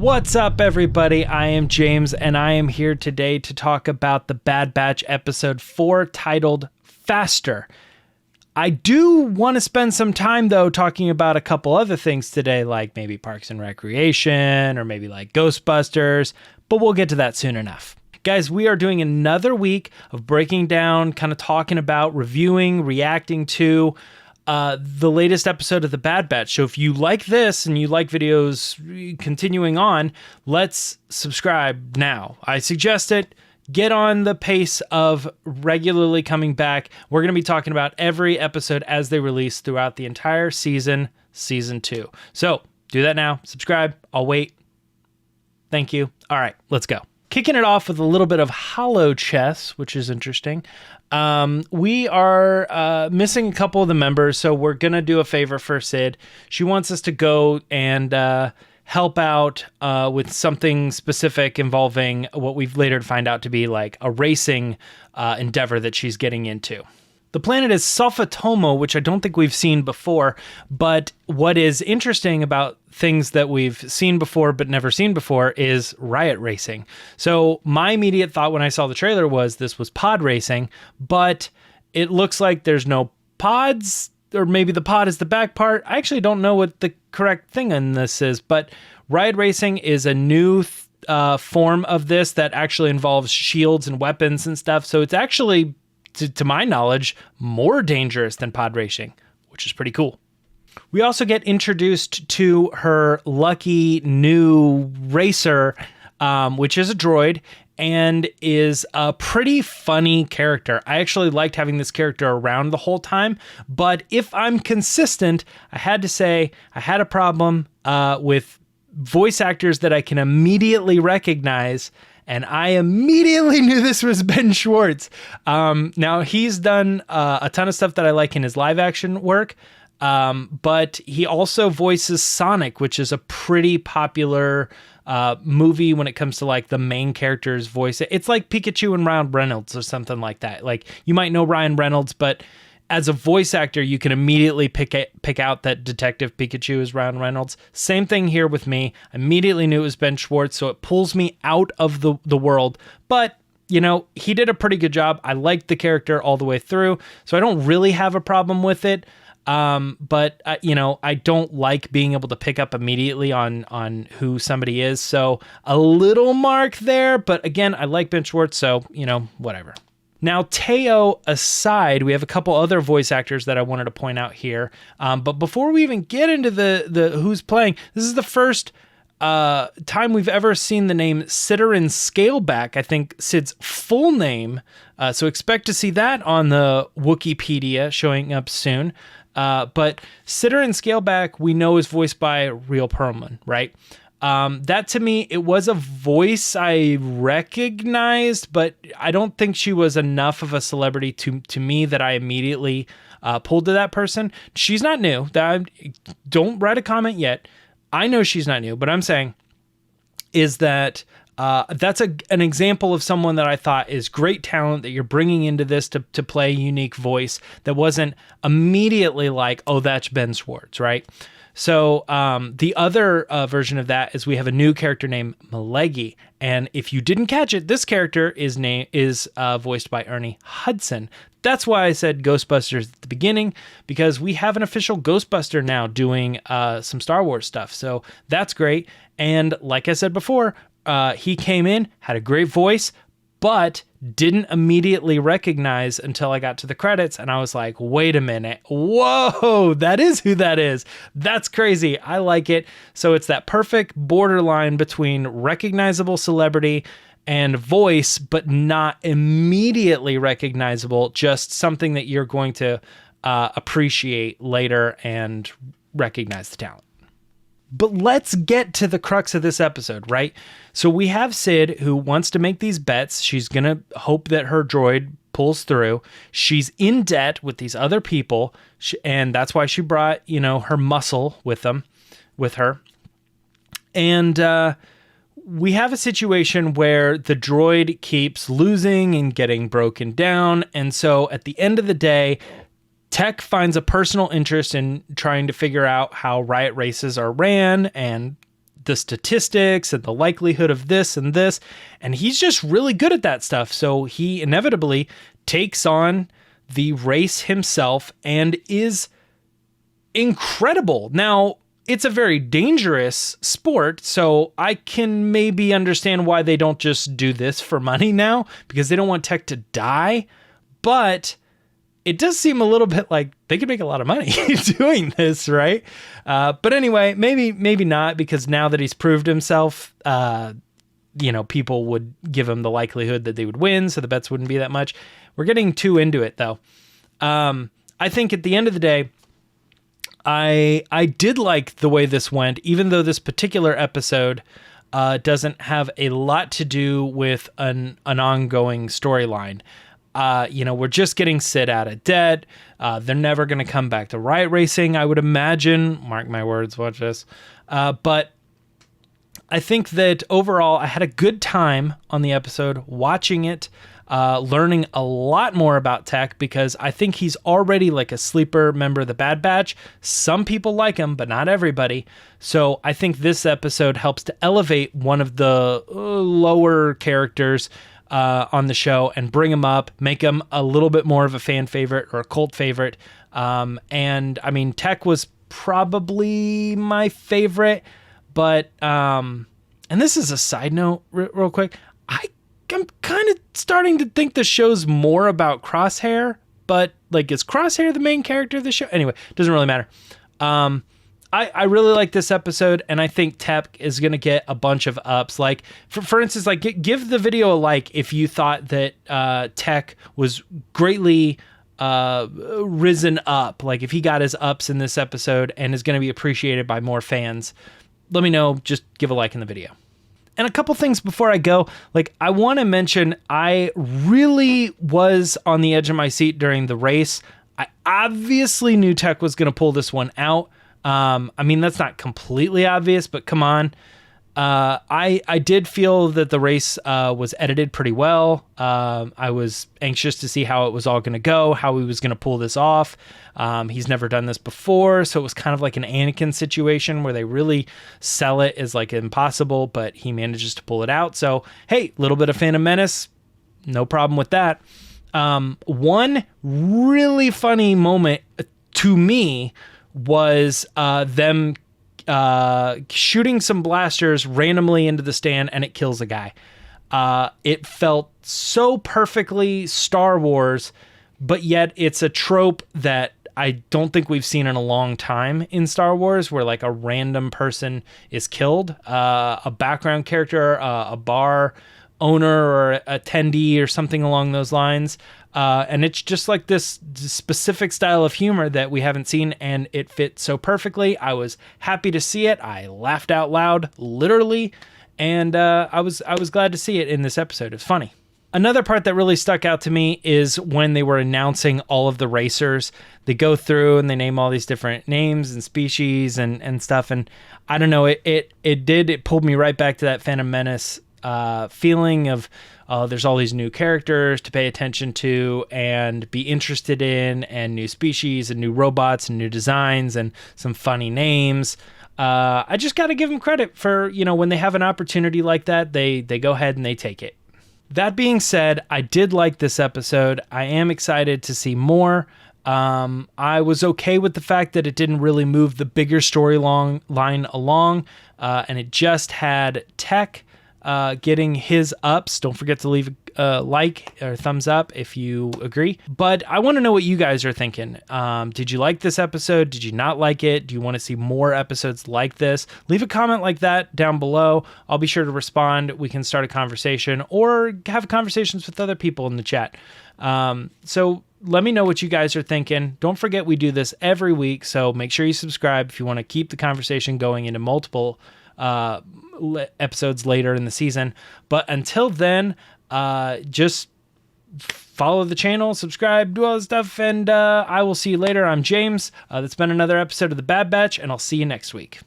What's up, everybody? I am James, and I am here today to talk about the Bad Batch episode 4 titled Faster. I do want to spend some time, though, talking about a couple other things today, like maybe Parks and Recreation, or maybe like Ghostbusters, but we'll get to that soon enough. Guys, we are doing another week of breaking down, kind of talking about, reviewing, reacting to the latest episode of The Bad Batch. So if you like this and you like videos continuing on, let's subscribe now. I suggest it. Get on the pace of regularly coming back. We're going to be talking about every episode as they release throughout the entire season 2. So do that now. Subscribe. I'll wait. Thank you. All right, let's go. Kicking it off with a little bit of hollow chess, which is interesting. We are missing a couple of the members, so we're going to do a favor for Sid. She wants us to go and help out with something specific involving what we've later find out to be like a racing endeavor that she's getting into. The planet is Sulfatomo, which I don't think we've seen before, but what is interesting about things that we've seen before but never seen before is riot racing. So my immediate thought when I saw the trailer was this was pod racing, but it looks like there's no pods, or maybe the pod is the back part. I actually don't know what the correct thing in this is, but riot racing is a new form of this that actually involves shields and weapons and stuff. So it's actually, to my knowledge, more dangerous than pod racing, which is pretty cool. We also get introduced to her lucky new racer, which is a droid and is a pretty funny character. I actually liked having this character around the whole time, but if I'm consistent, I had to say I had a problem with voice actors that I can immediately recognize, and I immediately knew this was Ben Schwartz. Now, he's done a ton of stuff that I like in his live action work, but he also voices Sonic, which is a pretty popular movie when it comes to like the main character's voice. It's like Pikachu and Ryan Reynolds or something like that. Like, you might know Ryan Reynolds, but as a voice actor, you can immediately pick out that Detective Pikachu is Ryan Reynolds. Same thing here with me. I immediately knew it was Ben Schwartz, so it pulls me out of the world. But, you know, he did a pretty good job. I liked the character all the way through, so I don't really have a problem with it. But you know, I don't like being able to pick up immediately on who somebody is. So a little mark there, but again, I like Ben Schwartz, so, you know, whatever. Now, Teo aside, we have a couple other voice actors that I wanted to point out here. But before we even get into the who's playing, this is the first time we've ever seen the name Ciderin Scaleback, I think Sid's full name. So expect to see that on the Wikipedia showing up soon. But Ciderin Scaleback, we know, is voiced by Rhea Perlman, right? That to me, it was a voice I recognized, but I don't think she was enough of a celebrity to me that I immediately pulled to that person. She's not new. Don't write a comment yet. I know she's not new, but I'm saying is that that's an example of someone that I thought is great talent that you're bringing into this to play a unique voice that wasn't immediately like, oh, that's Ben Schwartz, right? So the other version of that is we have a new character named Malegi, and if you didn't catch it, this character is voiced by Ernie Hudson. That's why I said Ghostbusters at the beginning, because we have an official Ghostbuster now doing some Star Wars stuff. So that's great. And like I said before, he came in, had a great voice, but didn't immediately recognize until I got to the credits, and I was like, wait a minute, whoa, that is who that is. That's crazy. I like it. So it's that perfect borderline between recognizable celebrity and voice, but not immediately recognizable, just something that you're going to appreciate later and recognize the talent. But let's get to the crux of this episode, right? So we have Sid, who wants to make these bets. She's going to hope that her droid pulls through. She's in debt with these other people, and that's why she brought, you know, her muscle with her. And we have a situation where the droid keeps losing and getting broken down. And so at the end of the day, Tech finds a personal interest in trying to figure out how riot races are ran and the statistics and the likelihood of this and this. And he's just really good at that stuff. So he inevitably takes on the race himself and is incredible. Now, it's a very dangerous sport, so I can maybe understand why they don't just do this for money now, because they don't want tech to die. But it does seem a little bit like they could make a lot of money doing this, right? But anyway, maybe not, because now that he's proved himself, people would give him the likelihood that they would win, so the bets wouldn't be that much. We're getting too into it, though. I think at the end of the day, I did like the way this went, even though this particular episode doesn't have a lot to do with an ongoing storyline. We're just getting Sid out of debt. They're never going to come back to riot racing, I would imagine. Mark my words, watch this. But I think that overall, I had a good time on the episode watching it, learning a lot more about Tech, because I think he's already like a sleeper member of the Bad Batch. Some people like him, but not everybody. So I think this episode helps to elevate one of the lower characters on the show and bring him up, make him a little bit more of a fan favorite or a cult favorite. And I mean, Tech was probably my favorite, but, and this is a side note real quick. I'm kind of starting to think the show's more about Crosshair, but like, is Crosshair the main character of the show? Anyway, doesn't really matter. I really like this episode, and I think Tech is going to get a bunch of ups. Like, for instance, like give the video a like if you thought that Tech was greatly risen up. Like, if he got his ups in this episode and is going to be appreciated by more fans, let me know. Just give a like in the video. And a couple things before I go, like, I want to mention, I really was on the edge of my seat during the race. I obviously knew Tech was going to pull this one out. I mean, that's not completely obvious, but come on. I did feel that the race was edited pretty well. I was anxious to see how it was all going to go, how he was going to pull this off. He's never done this before, so it was kind of like an Anakin situation where they really sell it as like impossible, but he manages to pull it out. So, hey, a little bit of Phantom Menace, no problem with that. One really funny moment to me was them shooting some blasters randomly into the stand, and it kills a guy. It felt so perfectly Star Wars, but yet it's a trope that I don't think we've seen in a long time in Star Wars, where like a random person is killed, a background character, a bar owner or attendee or something along those lines. And it's just like this specific style of humor that we haven't seen, and it fit so perfectly. I was happy to see it. I laughed out loud, literally, and I was glad to see it in this episode. It's funny. Another part that really stuck out to me is when they were announcing all of the racers. They go through and they name all these different names and species and stuff, and I don't know, it pulled me right back to that Phantom Menace feeling of there's all these new characters to pay attention to and be interested in, and new species and new robots and new designs and some funny names. I just got to give them credit for, when they have an opportunity like that, they go ahead and they take it. That being said, I did like this episode. I am excited to see more. I was okay with the fact that it didn't really move the bigger line along, and it just had Tech getting his ups. Don't forget to leave a like or thumbs up if you agree. But I want to know what you guys are thinking. Did you like this episode? Did you not like it? Do you want to see more episodes like this? Leave a comment like that down below. I'll be sure to respond. We can start a conversation or have conversations with other people in the chat. So let me know what you guys are thinking. Don't forget, we do this every week, so make sure you subscribe if you want to keep the conversation going into multiple episodes later in the season. But until then, just follow the channel, subscribe, do all this stuff, and I will see you later. I'm James. That's been another episode of The Bad Batch, and I'll see you next week.